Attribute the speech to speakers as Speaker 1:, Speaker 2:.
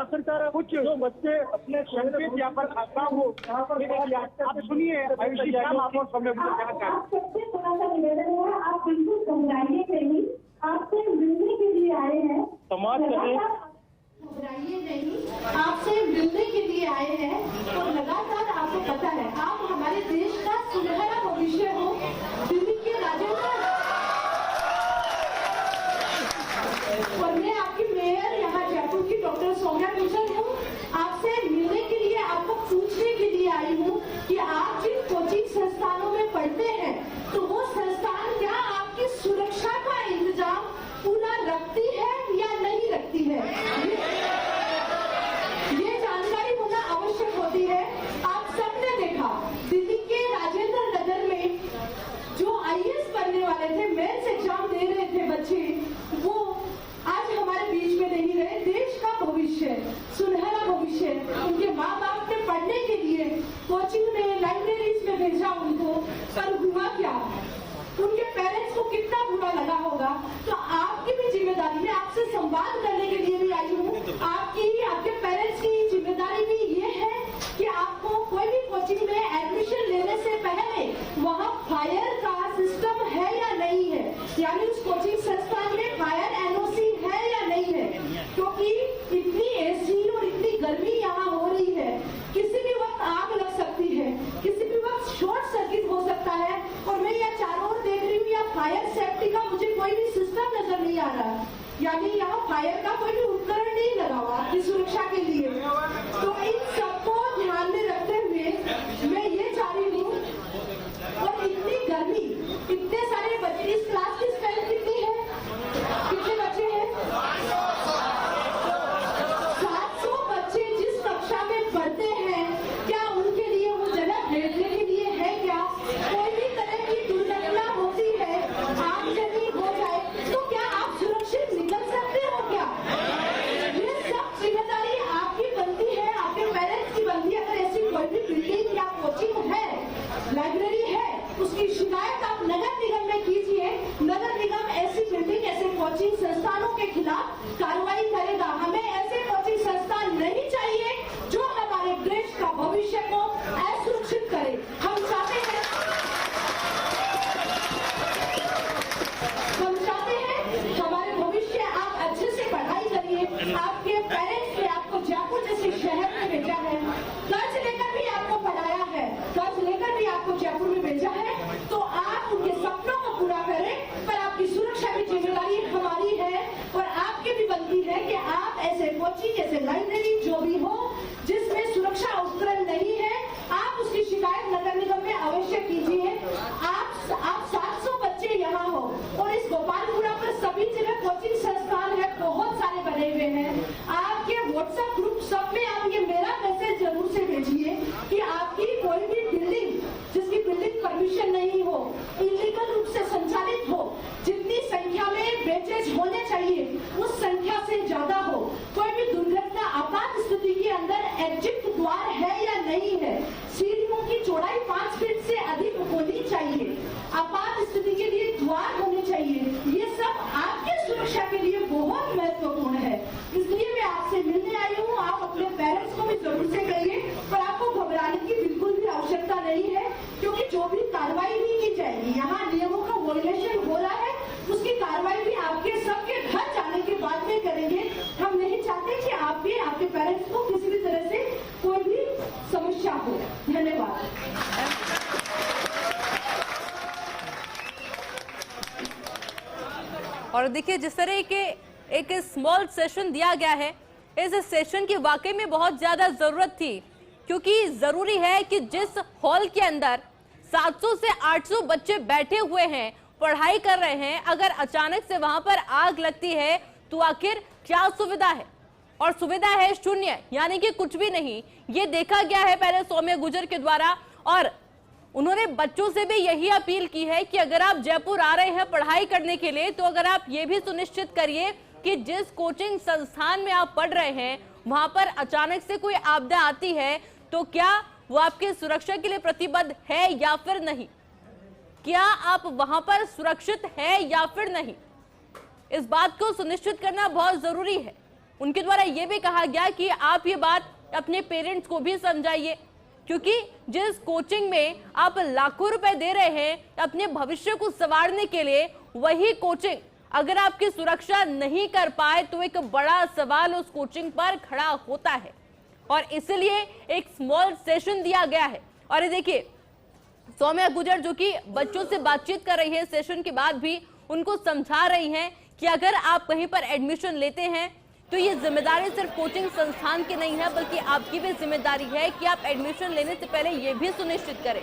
Speaker 1: सरकार कुछ जो बच्चे अपने संकेत यहाँ पर खाता हो आप सुनिए आयुषी क्या आपको समय
Speaker 2: सबसे थोड़ा सा निवेदन है, आप बिल्कुल घबराइए नहीं, आपसे मिलने के लिए आए हैं।
Speaker 1: समाज
Speaker 2: घबराइए नहीं, आपसे मिलने के लिए आए हैं और लगातार आपको पता है आप हमारे देश का सुनहरा भविष्य हो। दिल्ली के राजेंद्र और मैं आपकी मेयर यहाँ जयपुर की डॉक्टर सौम्या गुजर हूँ। आपसे मिलने के लिए, आपको पूछने के लिए आई हूँ कि आप जिन कोचिंग संस्थानों में पढ़ते हैं तो वो संस्थान क्या आपकी सुरक्षा का इंतजाम पूरा रखती है या नहीं रखती है, ये जानकारी होना आवश्यक होती है। आप सबने देखा दिल्ली के राजेंद्र नगर में जो आईएएस बनने वाले थे, मेंस एग्जाम दे रहे थे बच्चे, वो आज हमारे बीच में नहीं रहे। देश का भविष्य, सुनहरा भविष्य, उनके माँ बाप ने पढ़ने के लिए कोचिंग में, लाइब्रेरीज में भेजा उनको, पर हुआ क्या, उनके पेरेंट्स को कितना बुरा लगा होगा। तो आपकी भी जिम्मेदारी, मैं आपसे संवाद करने के लिए भी आई हूँ, आपके पेरेंट्स की जिम्मेदारी भी ये है कि आपको कोई भी कोचिंग में एडमिशन लेने से पहले वहाँ फायर का सिस्टम है या नहीं है, यानी उस कोचिंग संस्थान में फायर एनओसी है या नहीं है, क्योंकि इतनी एसी और इतनी गर्मी यहाँ हो रही है, किसी भी वक्त आग लग सकती है, किसी भी वक्त शॉर्ट सर्किट हो सकता है। और मैं यहाँ चारों ओर देख रही हूँ, यहाँ फायर सेफ्टी का मुझे कोई भी सिस्टम नजर नहीं आ रहा, यानी यहाँ फायर का कोई भी उपकरण नहीं लगा हुआ आपकी सुरक्षा के लिए। तो इन सबको ध्यान में रखते हुए मैं ये चाह रही हूँ, और इतनी गर्मी, इतने सारे बच्चे, इस क्लास की स्ट्रेंथ कितनी है, कितने बच्चे हैं, 700 बच्चे जिस कक्षा में पढ़ते हैं, क्या उनके लिए वो जगह बैठने के लिए है क्या? कोई भी तरह की दुर्घटना होती है, आगजनी हो जाए तो क्या आप सुरक्षित निकल सकते हो क्या? ये सब जिम्मेदारी आपकी बनती है, आपके पेरेंट्स की बनती है। अगर ऐसी कोई भी बिल्डिंग या कोचिंग है, लाइब्रेरी है, उसकी शिकायत आप नगर निगम में कीजिए। नगर निगम ऐसी बिल्डिंग, ऐसे कोचिंग संस्थानों के खिलाफ कार्रवाई करेगा। हमें ऐसे कोचिंग संस्थान नहीं चाहिए जो हमारे देश का भविष्य को असुरक्षित करे। हम चाहते हैं हमारे भविष्य, आप अच्छे से पढ़ाई करिए। आपके पेरेंट्स ने आपको जयपुर जैसे शहर में भेजा है, कर्ज लेकर भी आपको पढ़ाया है, कर्ज लेकर भी आपको जयपुर में भेजा है, तो आप उनके सपनों को पूरा करें। पर आपकी सुरक्षा की जिम्मेदारी हमारी है और आपकी भी बनती है कि आप ऐसे कोचिंग, ऐसे लाइब्रेरी जो भी हो जिसमें सुरक्षा उपकरण नहीं है, आप उसकी शिकायत नगर निगम में अवश्य कीजिए। आप 700 बच्चे यहाँ हो और इस गोपालपुरा पर सभी जगह कोचिंग संस्थान है, बहुत सारे बने हुए हैं। आपके व्हाट्सएप ग्रुप सब में आप ये मेरा मैसेज जरूर से भेजिए कि आपकी कोई भी बिल्डिंग जिसकी बिल्डिंग परमिशन नहीं हो, इलीगल रूप से संचालित हो, जितनी संख्या में बेचेज होने चाहिए उस संख्या से ज्यादा हो, कोई भी दुर्घटना, आपात स्थिति के अंदर एग्जिट द्वार है या नहीं है, सीढ़ियों की चौड़ाई 5 फीट से अधिक होनी चाहिए, आपात स्थिति के लिए द्वार होने चाहिए, ये सब आपके सुरक्षा के लिए बहुत महत्वपूर्ण है। इसलिए मैं आपसे मिलने आई हूँ। आप अपने पेरेंट्स को भी जरूर से कहिए, पर आपको घबराने की बिल्कुल भी आवश्यकता नहीं है, क्योंकि जो भी कार्रवाई भी की जाएगी, यहाँ नियमों का वॉयलेशन हो रहा है, उसकी कार्रवाई भी आपके सबके घर जाने के बाद में करेंगे। हम नहीं चाहते कि आपके पेरेंट्स को किसी भी तरह से कोई भी समस्या हो। धन्यवाद।
Speaker 3: और देखिए, जिस तरह के एक स्मॉल सेशन दिया गया है, इस सेशन की वाकई में बहुत ज्यादा जरूरत थी, क्योंकि जरूरी है कि जिस हॉल के अंदर 700 से 800 बच्चे बैठे हुए हैं, पढ़ाई कर रहे हैं, अगर अचानक से वहां पर आग लगती है तो आखिर क्या सुविधा है? और सुविधा है शून्य, यानी कि कुछ भी नहीं। ये देखा गया है पहले सौम्या गुजर के द्वारा, और उन्होंने बच्चों से भी यही अपील की है कि अगर आप जयपुर आ रहे हैं पढ़ाई करने के लिए, तो अगर आप ये भी सुनिश्चित करिए कि जिस कोचिंग संस्थान में आप पढ़ रहे हैं वहां पर अचानक से कोई आपदा आती है तो क्या वो आपकी सुरक्षा के लिए प्रतिबद्ध है या फिर नहीं, क्या आप वहां पर सुरक्षित है या फिर नहीं, इस बात को सुनिश्चित करना बहुत जरूरी है। उनके द्वारा ये भी कहा गया कि आप ये बात अपने पेरेंट्स को भी समझाइए, क्योंकि जिस कोचिंग में आप लाखों रुपए दे रहे हैं अपने भविष्य को संवारने के लिए, वही कोचिंग अगर आपकी सुरक्षा नहीं कर पाए तो एक बड़ा सवाल उस कोचिंग पर खड़ा होता है। और इसलिए एक स्मॉल सेशन दिया गया है। और ये देखिए, सौम्या गुर्जर जो कि बच्चों से बातचीत कर रही है, सेशन के बाद भी उनको समझा रही हैं कि अगर आप कहीं पर एडमिशन लेते हैं तो ये जिम्मेदारी सिर्फ कोचिंग संस्थान की नहीं है, बल्कि आपकी भी जिम्मेदारी है कि आप एडमिशन लेने से पहले ये भी सुनिश्चित करें